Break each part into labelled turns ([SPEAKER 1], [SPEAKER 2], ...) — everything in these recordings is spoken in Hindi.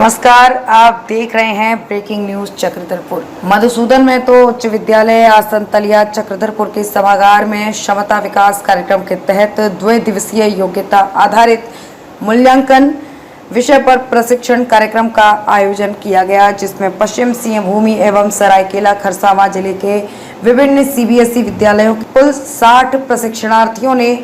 [SPEAKER 1] नमस्कार, आप देख रहे हैं ब्रेकिंग न्यूज चक्रधरपुर। मधुसूदन महतो उच्च विद्यालय आसनतलिया चक्रधरपुर के सभागार में क्षमता विकास कार्यक्रम के तहत 2 दिवसीय योग्यता आधारित मूल्यांकन विषय पर प्रशिक्षण कार्यक्रम का आयोजन किया गया, जिसमें पश्चिम सिंहभूम एवं सरायकेला खरसावां जिले के विभिन्न सीबीएसई विद्यालयों के कुल 60 प्रशिक्षणार्थियों ने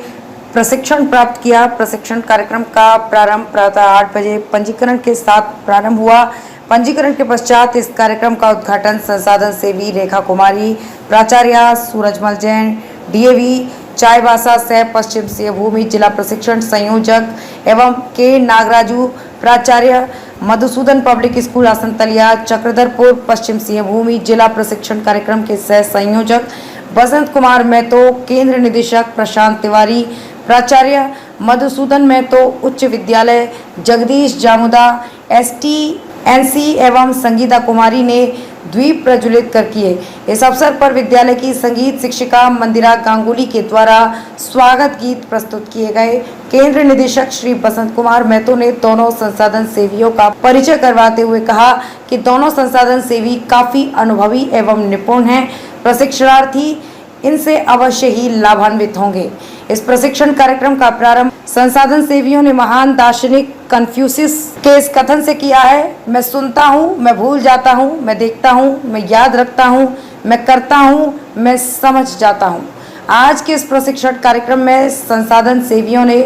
[SPEAKER 1] प्रशिक्षण प्राप्त किया। प्रशिक्षण कार्यक्रम का प्रारंभ प्रातः 8 बजे पंजीकरण के साथ प्रारंभ हुआ। पंजीकरण के पश्चात इस कार्यक्रम का उद्घाटन संसाधन सेवी रेखा कुमारी, प्राचार्य सूरजमल जैन, डीएवी चाईबासा सह पश्चिम सिंहभूम जिला प्रशिक्षण संयोजक एवं के नागराजू, प्राचार्य मधुसूदन पब्लिक स्कूल आसनतलिया चक्रधरपुर पश्चिम सिंहभूम जिला प्रशिक्षण कार्यक्रम के सह संयोजक बसंत कुमार महतो, केंद्र निदेशक प्रशांत तिवारी, प्राचार्य मधुसूदन महतो उच्च विद्यालय जगदीश जामुदा, एसटीएनसी एवं संगीता कुमारी ने द्वीप प्रज्वलित कर किए। इस अवसर पर विद्यालय की संगीत शिक्षिका मंदिरा गांगुली के द्वारा स्वागत गीत प्रस्तुत किए गए। केंद्र निदेशक श्री बसंत कुमार महतो ने दोनों संसाधन सेवियों का परिचय करवाते हुए कहा कि दोनों संसाधन सेवी काफी अनुभवी एवं निपुण हैं। प्रशिक्षणार्थी इनसे अवश्य ही लाभान्वित होंगे। इस प्रशिक्षण कार्यक्रम का प्रारंभ संसाधन सेवियों ने महान दार्शनिक कन्फ्यूशियस के इस कथन से किया है, मैं सुनता हूँ, मैं भूल जाता हूँ, मैं देखता हूँ, मैं याद रखता हूँ, मैं करता हूँ, मैं समझ जाता हूँ। आज के इस प्रशिक्षण कार्यक्रम में संसाधन सेवियों ने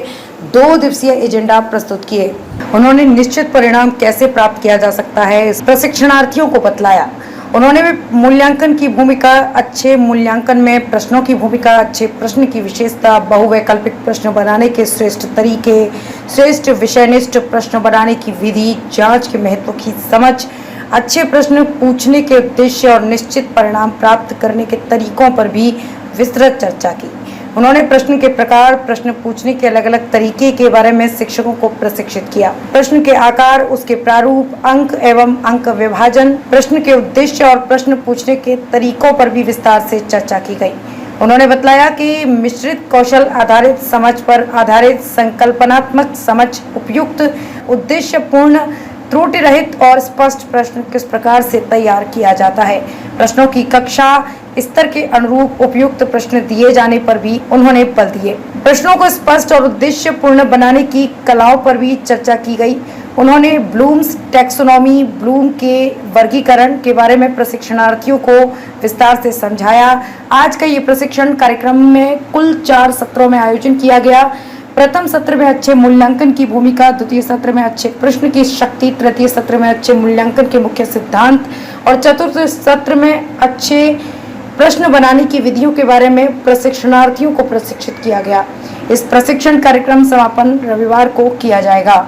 [SPEAKER 1] 2 दिवसीय एजेंडा प्रस्तुत किए। उन्होंने निश्चित परिणाम कैसे प्राप्त किया जा सकता है इस प्रशिक्षणार्थियों को बतलाया। उन्होंने भी मूल्यांकन की भूमिका, अच्छे मूल्यांकन में प्रश्नों की भूमिका, अच्छे प्रश्न की विशेषता, बहुवैकल्पिक प्रश्न बनाने के श्रेष्ठ तरीके, श्रेष्ठ विषयनिष्ठ प्रश्न बनाने की विधि, जांच के महत्व की समझ, अच्छे प्रश्न पूछने के उद्देश्य और निश्चित परिणाम प्राप्त करने के तरीकों पर भी विस्तृत चर्चा की। उन्होंने प्रश्न के प्रकार, प्रश्न पूछने के अलग अलग तरीके के बारे में शिक्षकों को प्रशिक्षित किया। प्रश्न के आकार, उसके प्रारूप, अंक एवं अंक विभाजन, प्रश्न के उद्देश्य और प्रश्न पूछने के तरीकों पर भी विस्तार से चर्चा की गई। उन्होंने बतलाया कि मिश्रित कौशल आधारित समझ पर आधारित संकल्पनात्मक समझ, उपयुक्त, उद्देश्यपूर्ण, त्रुटि रहित और स्पष्ट प्रश्न किस प्रकार से तैयार किया जाता है। प्रश्नों की कक्षा स्तर के अनुरूप उपयुक्त प्रश्न दिए जाने पर भी उन्होंने बल दिए। प्रश्नों को स्पष्ट और उद्देश्यपूर्ण बनाने की कलाओं पर भी चर्चा की गई। उन्होंने ब्लूम्स टैक्सोनॉमी, ब्लूम के वर्गीकरण के बारे में प्रशिक्षणार्थियों को विस्तार से समझाया। आज का ये प्रशिक्षण कार्यक्रम में कुल 4 सत्रों में आयोजन किया गया। प्रथम सत्र में अच्छे मूल्यांकन की भूमिका, द्वितीय सत्र में अच्छे प्रश्न की शक्ति, तृतीय सत्र में अच्छे मूल्यांकन के मुख्य सिद्धांत और चतुर्थ सत्र में अच्छे प्रश्न बनाने की विधियों के बारे में प्रशिक्षणार्थियों को प्रशिक्षित किया गया। इस प्रशिक्षण कार्यक्रम समापन रविवार को किया जाएगा।